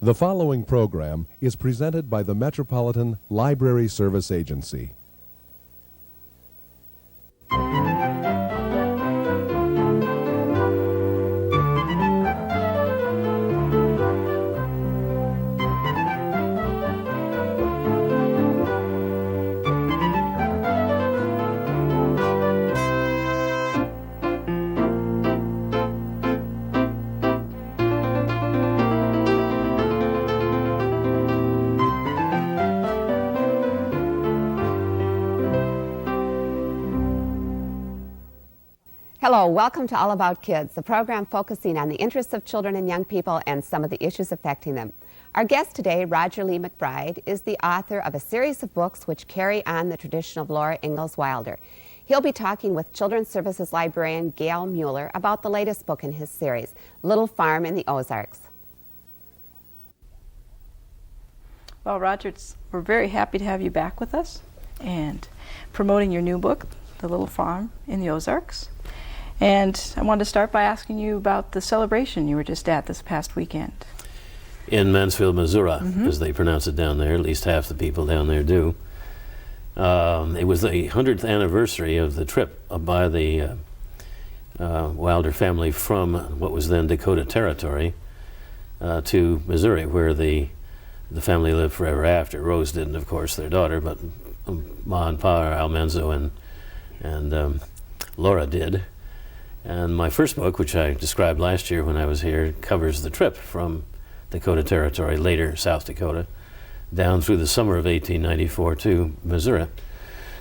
The following program is presented by the Metropolitan Library Service Agency. Hello, welcome to All About Kids, the program focusing on the interests of children and young people and some of the issues affecting them. Our guest today, Roger Lea MacBride, is the author of a series of books which carry on the tradition of Laura Ingalls Wilder. He'll be talking with Children's Services Librarian Gail Mueller about the latest book in his series, Little Farm in the Ozarks. Well, Roger, we're very happy to have you back with us and promoting your new book, The Little Farm in the Ozarks. And I wanted to start by asking you about the celebration you were just at this past weekend. In Mansfield, Missouri, as they pronounce it down there, at least half the people down there do. It was the 100th anniversary of the trip by the Wilder family from what was then Dakota Territory to Missouri, where the family lived forever after. Rose didn't, of course, their daughter, but Ma and Pa, Almanzo and Laura did. And my first book, which I described last year when I was here, covers the trip from Dakota Territory, later South Dakota, down through the summer of 1894 to Missouri.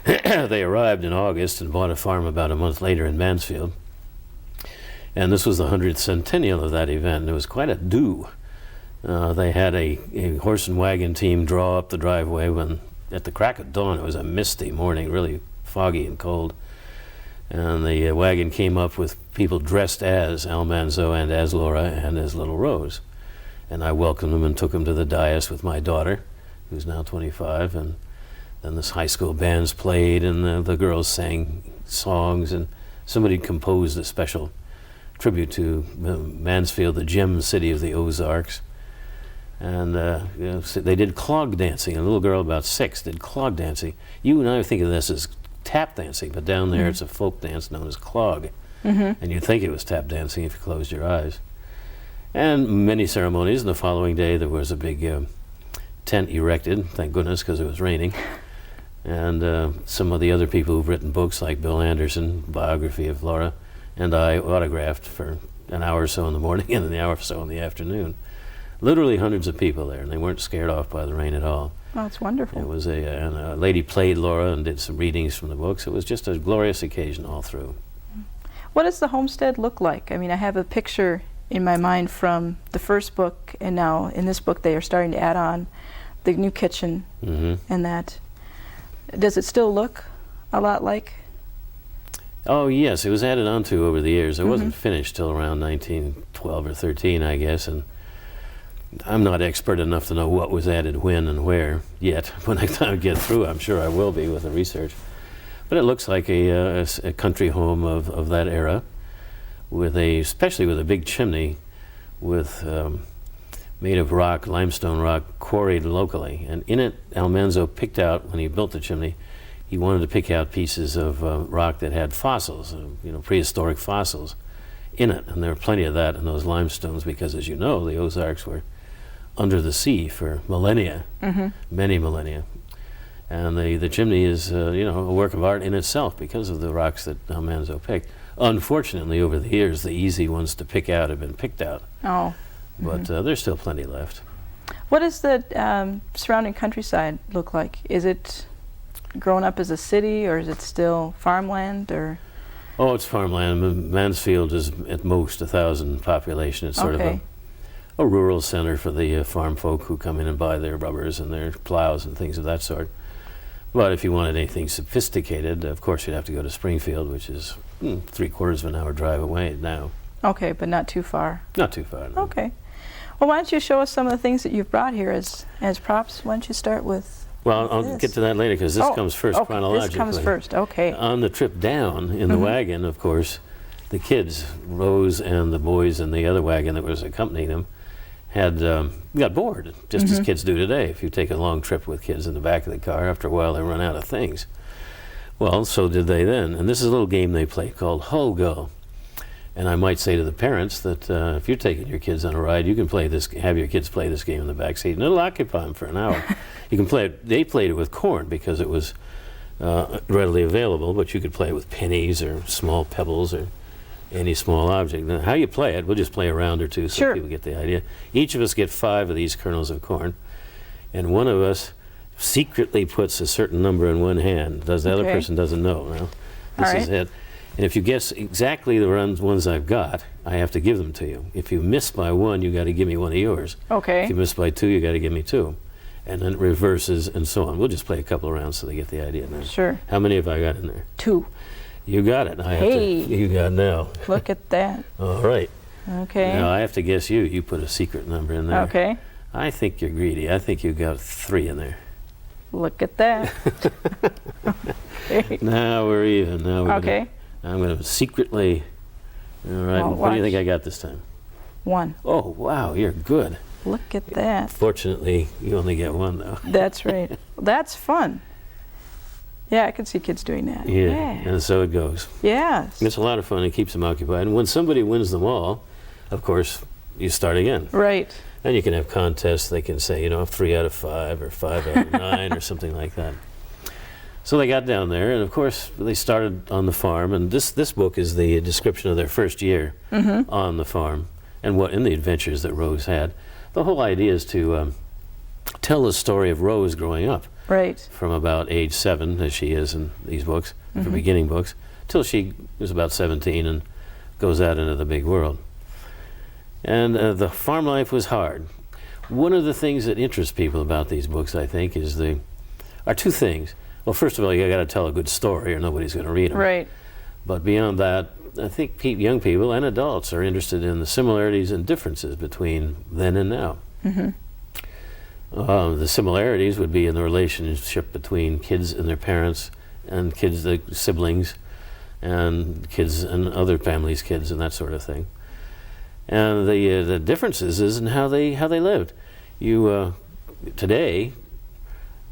They arrived in August and bought a farm about a month later in Mansfield. And this was the 100th centennial of that event, and it was quite a do. They had a horse and wagon team draw up the driveway when, at the crack of dawn, it was a misty morning, really foggy and cold. And the wagon came up with people dressed as Almanzo and as Laura and as little Rose. And I welcomed them and took them to the dais with my daughter, who's now 25. And then this high school bands played and the girls sang songs. And somebody composed a special tribute to Mansfield, the gem city of the Ozarks. And so they did clog dancing. A little girl about 6 did clog dancing. You and I think of this as tap dancing, but down there it's a folk dance known as clog. And you'd think it was tap dancing if you closed your eyes. And many ceremonies. And the following day there was a big tent erected, thank goodness, because it was raining. And some of the other people who've written books, like Bill Anderson, biography of Laura, and I autographed for an hour or so in the morning and an hour or so in the afternoon. Literally hundreds of people there, and they weren't scared off by the rain at all. Oh, it's wonderful. It was and a lady played Laura and did some readings from the books. It was just a glorious occasion all through. What does the homestead look like? I mean, I have a picture in my mind from the first book, and now in this book they are starting to add on the new kitchen and that. Does it still look a lot like? Oh, yes, it was added on to over the years. It wasn't finished till around 1912 or 13, I guess, and I'm not expert enough to know what was added when and where yet. When I get through, I'm sure I will be with the research. But it looks like a country home of that era, with especially with a big chimney, with made of rock, limestone rock, quarried locally. And in it, Almanzo picked out, when he built the chimney, he wanted to pick out pieces of rock that had fossils, prehistoric fossils in it. And there were plenty of that in those limestones because, as you know, the Ozarks were under the sea for millennia, many millennia. And the chimney is, a work of art in itself because of the rocks that Almanzo picked. Unfortunately, over the years, the easy ones to pick out have been picked out. Oh. But there's still plenty left. What does the surrounding countryside look like? Is it grown up as a city, or is it still farmland, or? Oh, it's farmland. Mansfield is at most 1,000 population. It's sort of a rural center for the farm folk who come in and buy their rubbers and their plows and things of that sort. But if you wanted anything sophisticated, of course you'd have to go to Springfield, which is 3/4 of an hour drive away now. Okay, but not too far. Not too far, no. Okay. Well, why don't you show us some of the things that you've brought here as props? Why don't you start with Well, I'll get to that later because this comes first chronologically. This comes first, okay. On the trip down in the wagon, of course, the kids, Rose and the boys in the other wagon that was accompanying them, got bored, just as kids do today. If you take a long trip with kids in the back of the car, after a while they run out of things. Well, so did they then. And this is a little game they play called Hull-Go. And I might say to the parents that if you're taking your kids on a ride, you can have your kids play this game in the back seat, and it'll occupy them for an hour. You can play it. They played it with corn because it was readily available, but you could play it with pennies or small pebbles or any small object. Now, how you play it, we'll just play a round or two so people get the idea. Each of us get 5 of these kernels of corn, and one of us secretly puts a certain number in one hand. The other person doesn't know. Now, this is it. And if you guess exactly the ones I've got, I have to give them to you. If you miss by 1, you got to give me one of yours. Okay. If you miss by 2, you got to give me 2. And then it reverses and so on. We'll just play a couple of rounds so they get the idea now. Sure. How many have I got in there? 2. You got it. You got now. Look at that. All right. Okay. Now I have to guess you. You put a secret number in there. Okay. I think you're greedy. I think you got 3 in there. Look at that. Okay. Now we're even. Now we're Okay. I'm going to secretly. All right. Well, what do you watch. think I got this time? 1. Oh, wow. You're good. Look at that. Fortunately, you only get 1, though. That's right. That's fun. Yeah, I could see kids doing that. Yeah. And so it goes. Yes. It's a lot of fun. It keeps them occupied. And when somebody wins them all, of course, you start again. Right. And you can have contests. They can say, 3 out of 5 or 5 out of 9 or something like that. So they got down there, and of course, they started on the farm. And this book is the description of their first year on the farm and the adventures that Rose had. The whole idea is to tell the story of Rose growing up. Right. From about age 7, as she is in these books, the beginning books, till she was about 17 and goes out into the big world. And the farm life was hard. One of the things that interests people about these books, I think, are 2 things. Well, first of all, you got to tell a good story or nobody's going to read them. Right. But beyond that, I think young people and adults are interested in the similarities and differences between then and now. The similarities would be in the relationship between kids and their parents, and kids, the siblings, and kids and other families' kids, and that sort of thing. And the differences is in how they lived. Today,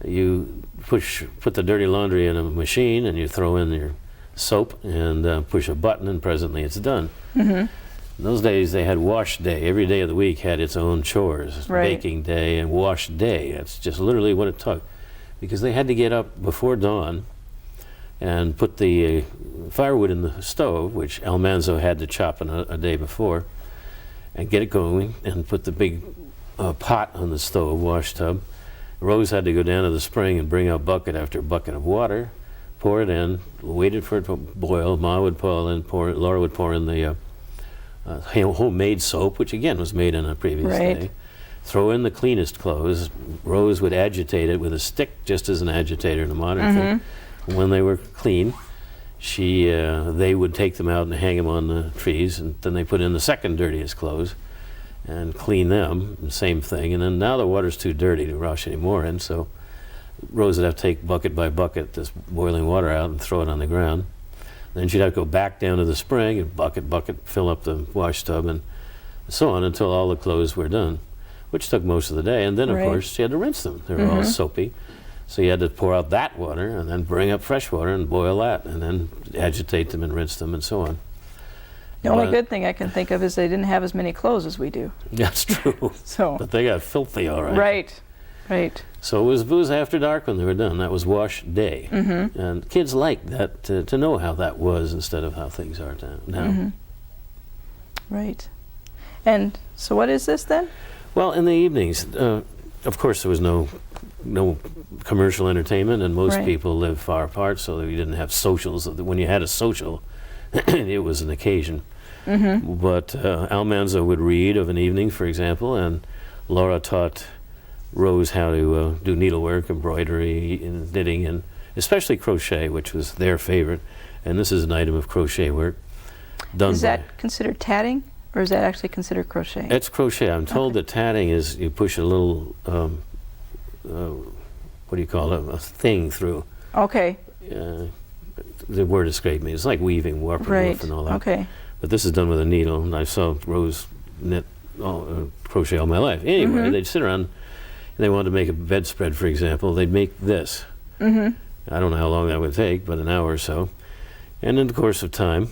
you put the dirty laundry in a machine, and you throw in your soap and push a button, and presently it's done. In those days, they had wash day. Every day of the week had its own chores. Baking day and wash day. That's just literally what it took. Because they had to get up before dawn and put the firewood in the stove, which Almanzo had to chop a day before, and get it going, and put the big pot on the stove, wash tub. Rose had to go down to the spring and bring out bucket after bucket of water, pour it in, waited for it to boil. Ma would Laura would pour in the homemade soap, which again was made on a previous day. Throw in the cleanest clothes. Rose would agitate it with a stick, just as an agitator in a modern thing. When they were clean, they would take them out and hang them on the trees, and then they put in the second dirtiest clothes and clean them, the same thing. And then now the water's too dirty to wash any more in, so Rose would have to take bucket by bucket this boiling water out and throw it on the ground. Then she'd have to go back down to the spring and bucket, fill up the wash tub, and so on until all the clothes were done, which took most of the day. And then, of course, she had to rinse them. They were all soapy. So you had to pour out that water and then bring up fresh water and boil that, and then agitate them and rinse them and so on. The only good thing I can think of is they didn't have as many clothes as we do. That's true. But they got filthy, all right. Right. So it was after dark when they were done. That was wash day. And kids like that, to know how that was instead of how things are now. Right. And so what is this then? Well, in the evenings, of course, there was no commercial entertainment, and most people lived far apart, so you didn't have socials. When you had a social, it was an occasion. But Almanzo would read of an evening, for example, and Laura taught Rose how to do needlework, embroidery, and knitting, and especially crochet, which was their favorite. And this is an item of crochet work done. Is that considered tatting, or is that actually considered crochet? It's crochet. I'm told that tatting is you push a little, what do you call it, a thing through. Okay. The word escaped me. It's like weaving, warp and woof and all that. Okay. But this is done with a needle, and I saw Rose knit crochet all my life. Anyway, they'd sit around, and they wanted to make a bedspread, for example. They'd make this. I don't know how long that would take, but an hour or so. And in the course of time,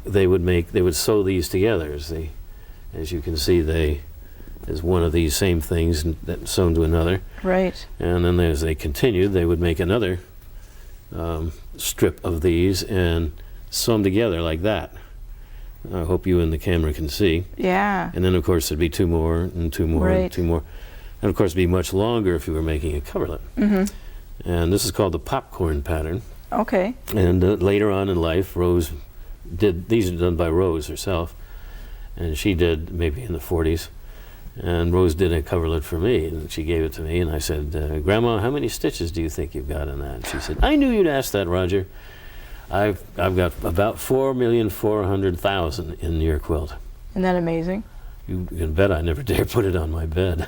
they would sew these together. As you can see, there's one of these same things sewn to another. Right. And then as they continued, they would make another strip of these and sew them together like that. I hope you and the camera can see. Yeah. And then, of course, there'd be 2 more and 2 more and 2 more. And, of course, it'd be much longer if you were making a coverlet. And this is called the popcorn pattern. Okay. And later on in life, Rose these are done by Rose herself. And she did maybe in the 40s. And Rose did a coverlet for me, and she gave it to me. And I said, Grandma, how many stitches do you think you've got in that? And she said, I knew you'd ask that, Roger. I've got about 4,400,000 in your quilt. Isn't that amazing? You can bet I never dare put it on my bed.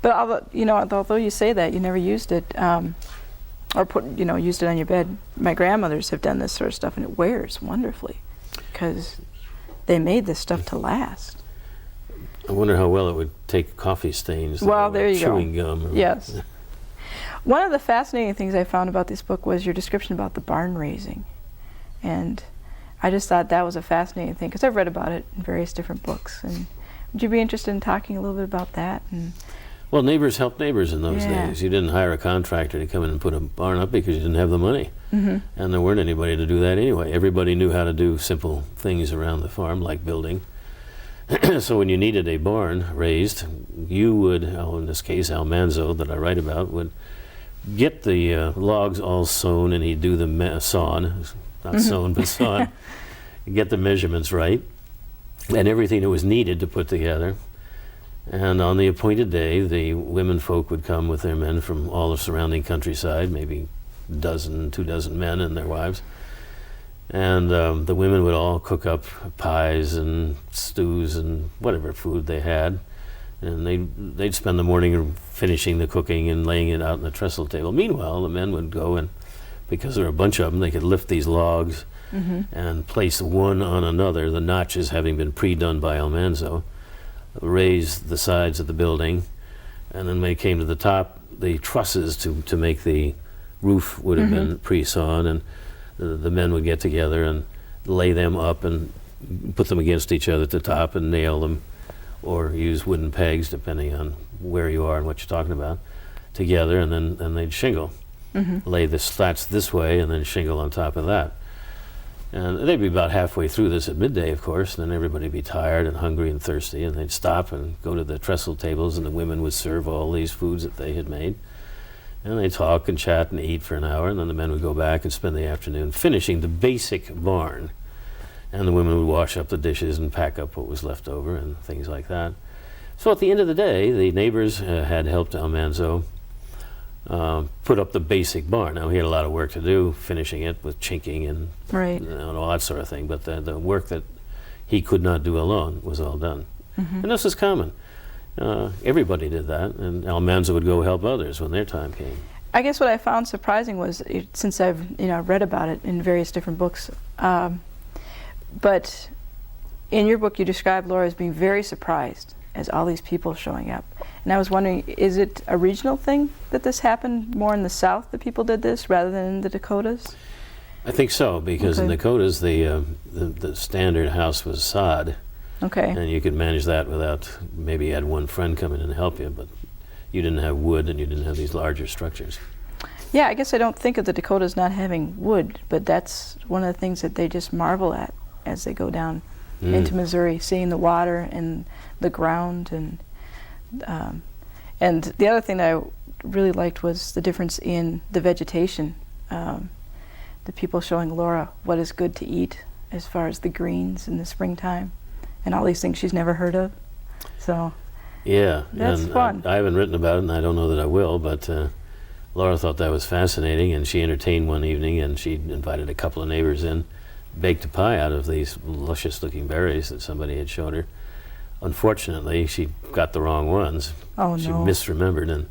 But although you say that, you never used it, or used it on your bed. My grandmothers have done this sort of stuff, and it wears wonderfully, because they made this stuff to last. I wonder how well it would take coffee stains. Well, there you go. Chewing gum. Yes. One of the fascinating things I found about this book was your description about the barn raising. And I just thought that was a fascinating thing, because I've read about it in various different books. And would you be interested in talking a little bit about that? Well, neighbors helped neighbors in those days. You didn't hire a contractor to come in and put a barn up because you didn't have the money. And there weren't anybody to do that anyway. Everybody knew how to do simple things around the farm, like building. So when you needed a barn raised, you would, in this case, Almanzo, that I write about, would get the logs all sewn, and he'd do the sawn, not sewn, but sawn, get the measurements right, and everything that was needed to put together. And on the appointed day, the women folk would come with their men from all the surrounding countryside, maybe 2 dozen men and their wives. And the women would all cook up pies and stews and whatever food they had. And they'd spend the morning finishing the cooking and laying it out on the trestle table. Meanwhile, the men would go, and because there were a bunch of them, they could lift these logs and place one on another, the notches having been pre-done by Almanzo, raise the sides of the building. And then when it came to the top, the trusses to make the roof would have been pre-sawn, and the men would get together and lay them up and put them against each other at the top and nail them, or use wooden pegs, depending on where you are and what you're talking about, together, and then they'd shingle. Lay the slats this way and then shingle on top of that. And they'd be about halfway through this at midday, of course, and then everybody would be tired and hungry and thirsty, and they'd stop and go to the trestle tables, and the women would serve all these foods that they had made. And they'd talk and chat and eat for an hour, and then the men would go back and spend the afternoon finishing the basic barn. And the women would wash up the dishes and pack up what was left over and things like that. So at the end of the day, the neighbors had helped Almanzo put up the basic barn. Now, he had a lot of work to do, finishing it with chinking and all that sort of thing, but the work that he could not do alone was all done. And this is common. Everybody did that, and Almanzo would go help others when their time came. I guess what I found surprising was, since I've read about it in various different books, but in your book you described Laura as being very surprised as all these people showing up. And I was wondering, is it a regional thing that this happened more in the South, that people did this, rather than in the Dakotas? I think so, because in the Dakotas the standard house was sod. And you could manage that without, maybe you had one friend come in and help you, but you didn't have wood and you didn't have these larger structures. Yeah, I guess I don't think of the Dakotas not having wood, but that's one of the things that they just marvel at as they go down into Missouri, seeing the water and the ground. And the other thing that I really liked was the difference in the vegetation. The people showing Laura what is good to eat as far as the greens in the springtime, and all these things she's never heard of. So that's fun. I haven't written about it, and I don't know that I will, but Laura thought that was fascinating, and she entertained one evening, and she invited a couple of neighbors in, baked a pie out of these luscious-looking berries that somebody had showed her. Unfortunately, she got the wrong ones. She misremembered, and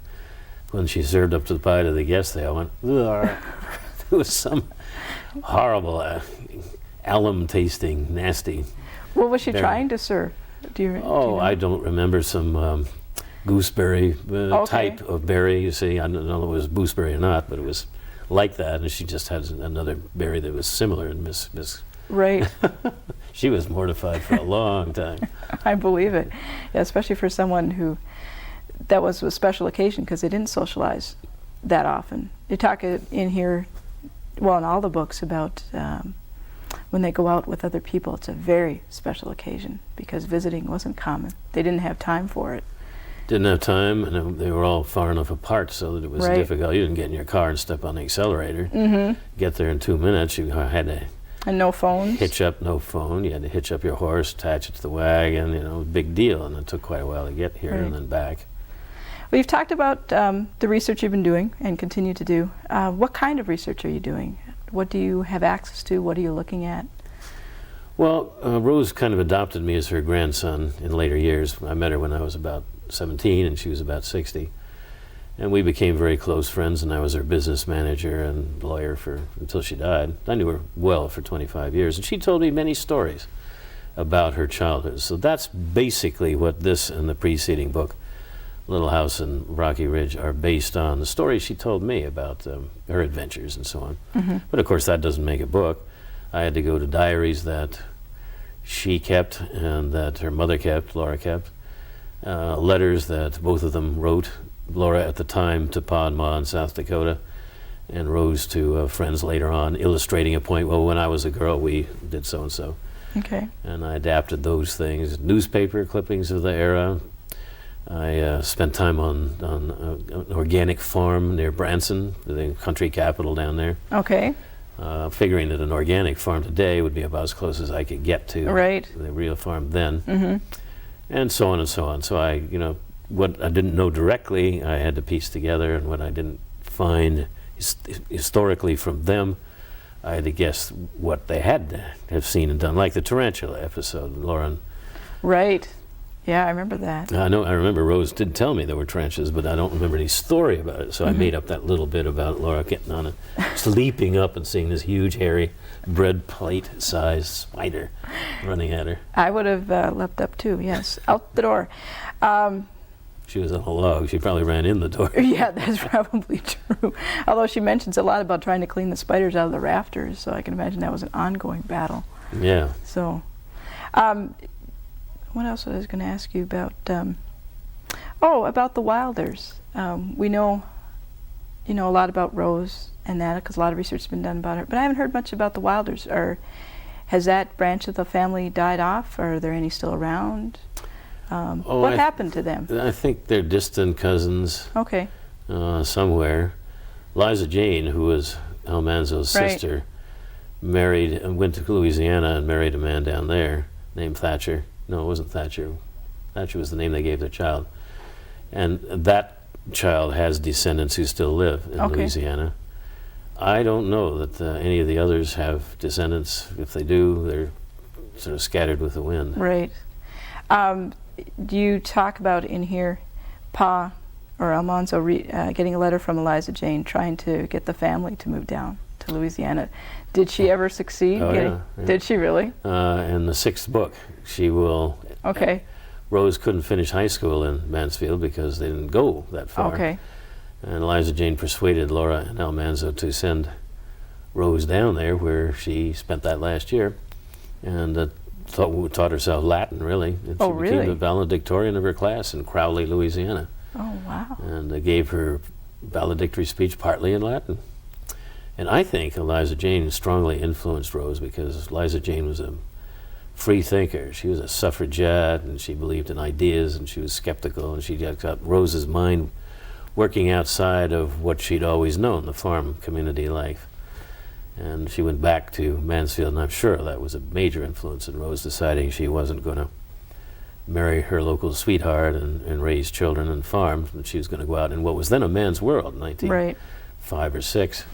when she served up to the pie to the guests, they all went, ugh. It was some horrible, alum-tasting, nasty. What was she trying to serve? Do you Oh, know? I don't remember some gooseberry Okay. type of berry. You see, I don't know if it was gooseberry or not, but it was like that. And she just had another berry that was similar. And Miss Right. she was mortified for a long time. I believe it. Yeah, especially for someone who, that was a special occasion because they didn't socialize that often. You talk in here, well, in all the books about when they go out with other people, it's a very special occasion because visiting wasn't common. They didn't have time for it. Didn't have time, and they were all far enough apart so that it was Right. difficult. You didn't get in your car and step on the accelerator. Get there in 2 minutes. You had to And no phones. hitch up, no phone. You had to hitch up your horse, attach it to the wagon, big deal. And it took quite a while to get here Right. and then back. Well, you've talked about the research you've been doing and continue to do. What kind of research are you doing? What do you have access to? What are you looking at? Well, Rose kind of adopted me as her grandson in later years. I met her when I was about 17 and she was about 60. And we became very close friends, and I was her business manager and lawyer until she died. I knew her well for 25 years, and she told me many stories about her childhood. So that's basically what this and the preceding book, Little House in Rocky Ridge, are based on. The stories she told me about her adventures and so on. But of course that doesn't make a book. I had to go to diaries that she kept and that her mother kept, Laura kept, letters that both of them wrote, Laura at the time to Pa and Ma in South Dakota, and Rose to friends later on, illustrating a point, well, when I was a girl we did so and so. Okay. And I adapted those things. Newspaper clippings of the era. I spent time on an organic farm near Branson, the country capital down there. Okay. Figuring that an organic farm today would be about as close as I could get to Right. the real farm then. And so on and so on. So I, what I didn't know directly, I had to piece together, and what I didn't find historically from them, I had to guess what they had to have seen and done, like the tarantula episode, Lauren. Right. Yeah, I remember that. I remember Rose did tell me there were tarantulas, but I don't remember any story about it. So I made up that little bit about Laura getting on it, leaping up and seeing this huge, hairy, bread plate-sized spider running at her. I would have leapt up too, yes. Out the door. She was on a log. She probably ran in the door. Yeah, that's probably true. Although she mentions a lot about trying to clean the spiders out of the rafters, so I can imagine that was an ongoing battle. Yeah. So, what else was I going to ask you about? About the Wilders. We know, a lot about Rose and that, because a lot of research has been done about her. But I haven't heard much about the Wilders. Has that branch of the family died off? Or are there any still around? What happened to them? I think they're distant cousins. Okay. Somewhere. Liza Jane, who was Almanzo's Right. sister, went to Louisiana and married a man down there named Thatcher. No, it wasn't Thatcher. Thatcher was the name they gave their child. And that child has descendants who still live in Louisiana. I don't know that any of the others have descendants. If they do, they're sort of scattered with the wind. Right. Do you talk about in here Pa or Almanzo getting a letter from Eliza Jane trying to get the family to move down to Louisiana? Did she ever succeed? Oh, yeah. Did she really? In the 6th book, she will. Okay. Rose couldn't finish high school in Mansfield because they didn't go that far. Okay. And Eliza Jane persuaded Laura and Almanzo to send Rose down there, where she spent that last year, and taught herself Latin, really. And she became the valedictorian of her class in Crowley, Louisiana. Oh, wow. And they gave her valedictory speech partly in Latin. And I think Eliza Jane strongly influenced Rose, because Eliza Jane was a free thinker. She was a suffragette, and she believed in ideas, and she was skeptical, and she got Rose's mind working outside of what she'd always known, the farm community life. And she went back to Mansfield, and I'm sure that was a major influence in Rose deciding she wasn't going to marry her local sweetheart and raise children and farm, and she was going to go out in what was then a man's world, 1905 or 6,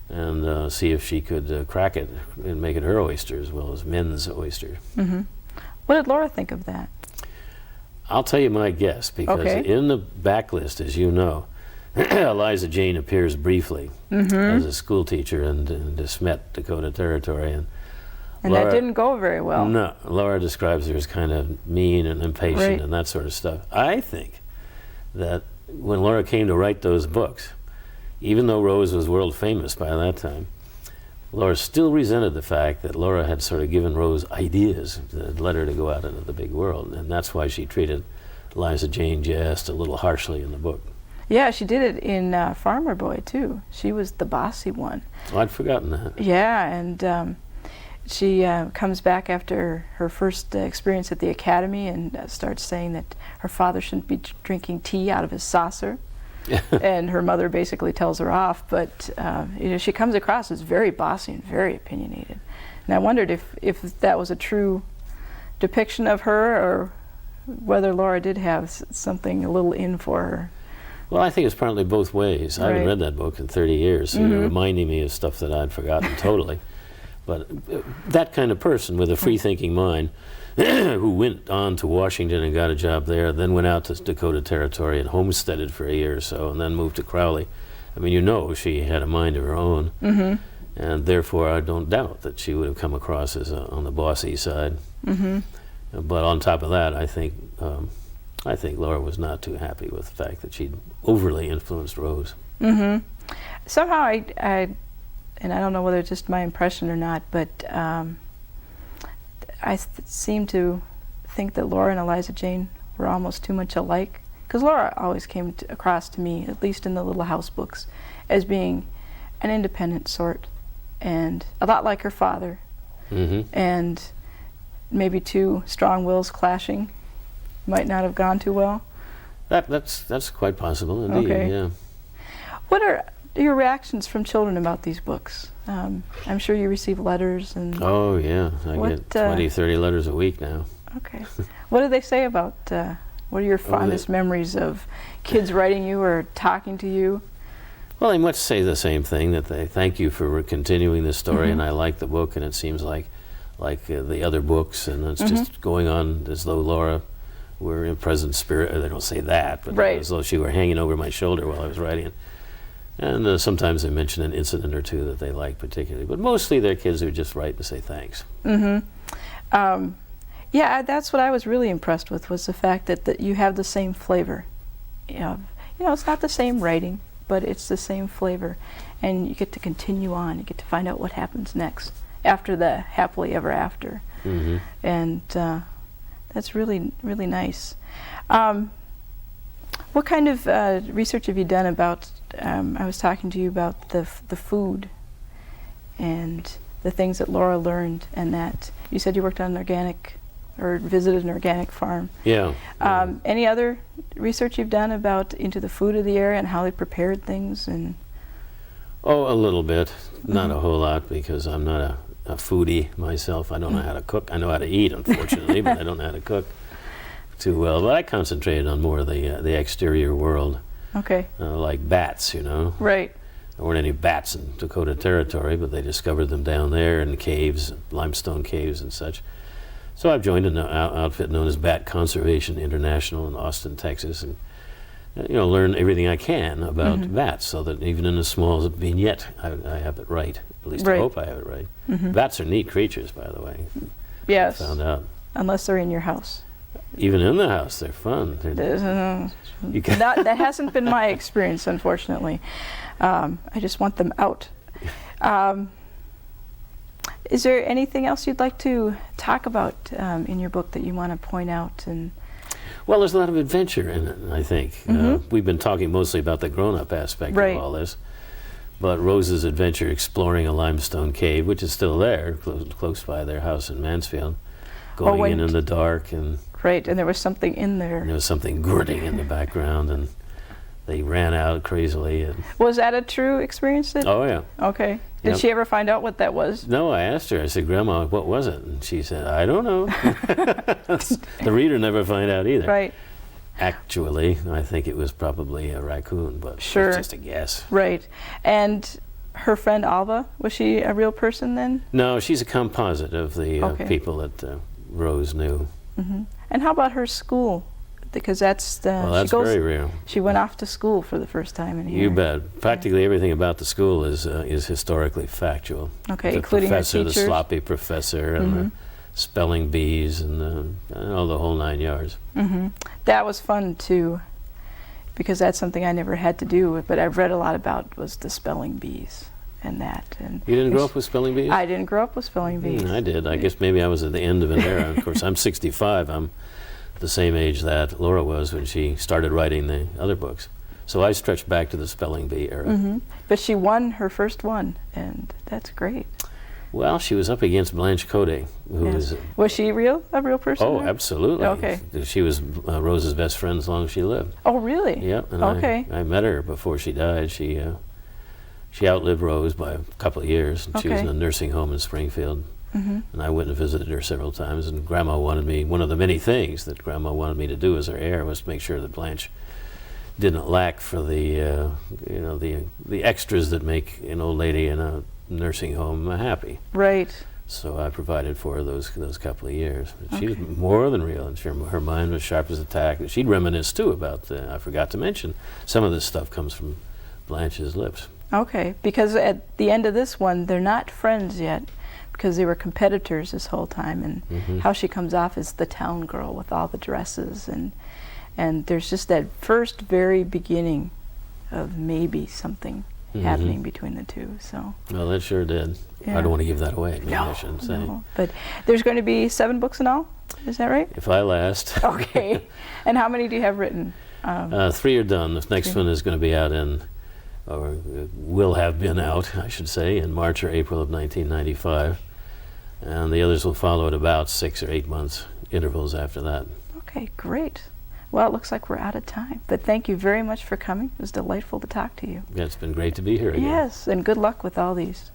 and see if she could crack it and make it her oyster as well as men's oyster. What did Laura think of that? I'll tell you my guess, because in the backlist, as you know, Eliza Jane appears briefly as a school teacher in De Smet, Dakota Territory, and And Laura, that didn't go very well. No, Laura describes her as kind of mean and impatient Right. and that sort of stuff. I think that when Laura came to write those books, even though Rose was world famous by that time, Laura still resented the fact that Laura had sort of given Rose ideas that led her to go out into the big world, and that's why she treated Eliza Jane just a little harshly in the book. Yeah, she did it in Farmer Boy, too. She was the bossy one. Oh, I'd forgotten that. Yeah, and she comes back after her first experience at the academy and starts saying that her father shouldn't be drinking tea out of his saucer. And her mother basically tells her off, but you know, she comes across as very bossy and very opinionated. And I wondered if that was a true depiction of her, or whether Laura did have something a little in for her. Well, I think it's partly both ways. I haven't Right. read that book in 30 years, so you're reminding me of stuff that I'd forgotten totally. But that kind of person with a free-thinking mind who went on to Washington and got a job there, then went out to Dakota Territory and homesteaded for a year or so, and then moved to Crowley. I mean, you know, she had a mind of her own, and therefore I don't doubt that she would have come across as on the bossy side. But on top of that, I think Laura was not too happy with the fact that she'd overly influenced Rose. Somehow and I don't know whether it's just my impression or not, but I seem to think that Laura and Eliza Jane were almost too much alike. Because Laura always came across to me, at least in the Little House books, as being an independent sort, and a lot like her father, and maybe two strong wills clashing might not have gone too well. That's quite possible, indeed. Okay. Yeah. What are your reactions from children about these books? I'm sure you receive letters and... Oh yeah, I What, get 20, 30 letters a week now. Okay. What do they say about, what are your fondest memories of kids writing you or talking to you? Well, they much say the same thing, that they thank you for continuing the story, and I like the book, and it seems like the other books, and it's just going on as though Laura were in present spirit. They don't say that, but Right. as though she were hanging over my shoulder while I was writing it. And sometimes they mention an incident or two that they like particularly, but mostly they're kids who just write to say thanks. Yeah, that's what I was really impressed with, was the fact that you have the same flavor. You know, it's not the same writing, but it's the same flavor. And you get to continue on. You get to find out what happens next, after the happily ever after. And that's really, really nice. What kind of research have you done about, I was talking to you about the food and the things that Laura learned, and that you said you worked on an organic, or visited an organic farm. Yeah. Any other research you've done about into the food of the area and how they prepared things? And Oh, a little bit. Not a whole lot, because I'm not a foodie myself. I don't know how to cook. I know how to eat, unfortunately, but I don't know how to cook too well. But I concentrated on more of the exterior world, okay, like bats, you know. right. There weren't any bats in Dakota Territory, but they discovered them down there in caves, limestone caves and such. So I've joined an outfit known as Bat Conservation International in Austin, Texas, and learn everything I can about bats, so that even in a small vignette, I have it right. At least I hope I have it right. Bats are neat creatures, by the way. Yes. I found out. Unless they're in your house. Even in the house, they're fun. You can That hasn't been my experience, unfortunately. I just want them out. Is there anything else you'd like to talk about in your book that you want to point out? And well, there's a lot of adventure in it, I think. We've been talking mostly about the grown-up aspect Right. of all this. But Rose's adventure exploring a limestone cave, which is still there, close by their house in Mansfield, going in the dark, and right, and there was something in there. there was something gritting in the background, and they ran out crazily. And Was that a true experience? oh yeah. Okay. Did Yep. she ever find out what that was? No, I asked her. I said, "Grandma, what was it?" And she said, "I don't know." The reader never find out either. Right. Actually, I think it was probably a raccoon, but Sure. it's just a guess. Right. And her friend Alva, was she a real person then? No, she's a composite of the Okay. people that Rose knew. And how about her school Because that's the. Well, that's very real. She went off to school for the first time in here. You bet. Practically everything about the school is historically factual. Okay, the including professor, her the teachers? sloppy professor, and the spelling bees, and the whole 9 yards. That was fun too, because that's something I never had to do, but I've read a lot about was the spelling bees and that. And You didn't grow up with spelling bees? I didn't grow up with spelling bees. I did. I guess maybe I was at the end of an era. Of course, I'm 65. I'm the same age that Laura was when she started writing the other books. So I stretched back to the spelling bee era. But she won her first one, and that's great. Well, she was up against Blanche Cody, who Yes. was... Was she a real person? Oh, absolutely. Okay. She was Rose's best friend as long as she lived. Oh, really? Yep. And Okay. I met her before she died. She outlived Rose by a couple of years. And She was in a nursing home in Springfield. And I went and visited her several times. And Grandma wanted me, one of the many things that Grandma wanted me to do as her heir was to make sure that Blanche didn't lack for the extras that make an old lady in a nursing home happy. Right. So I provided for her those couple of years. She was more than real, and her mind was sharp as a tack. She'd reminisce too about. I forgot to mention some of this stuff comes from Blanche's lips. Okay, because at the end of this one, they're not friends yet, because they were competitors this whole time, and how she comes off as the town girl with all the dresses, and there's just that first very beginning of maybe something happening between the two. So. Well, that sure did. Yeah. I don't want to give that away. Maybe I shouldn't say. No. But there's going to be 7 books in all. Is that right? If I last. Okay. And how many do you have written? 3 are done. The next one is going to be out or will have been out, I should say, in March or April of 1995. And the others will follow at about 6 or 8 months intervals after that. Okay, great. Well, it looks like we're out of time. But thank you very much for coming. It was delightful to talk to you. Yeah, it's been great to be here again. Yes, and good luck with all these.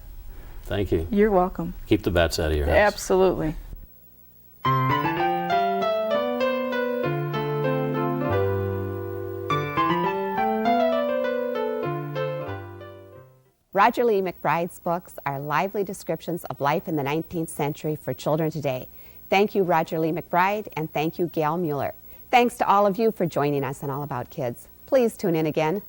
Thank you. You're welcome. Keep the bats out of your house. Absolutely. Roger Lea MacBride's books are lively descriptions of life in the 19th century for children today. Thank you, Roger Lea MacBride, and thank you, Gail Mueller. Thanks to all of you for joining us on All About Kids. Please tune in again.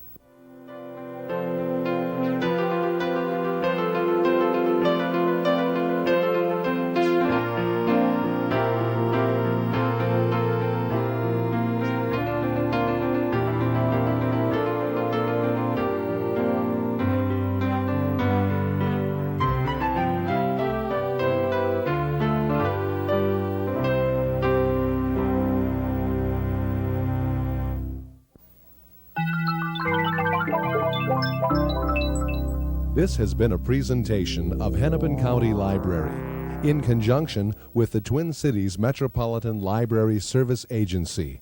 This has been a presentation of Hennepin County Library in conjunction with the Twin Cities Metropolitan Library Service Agency.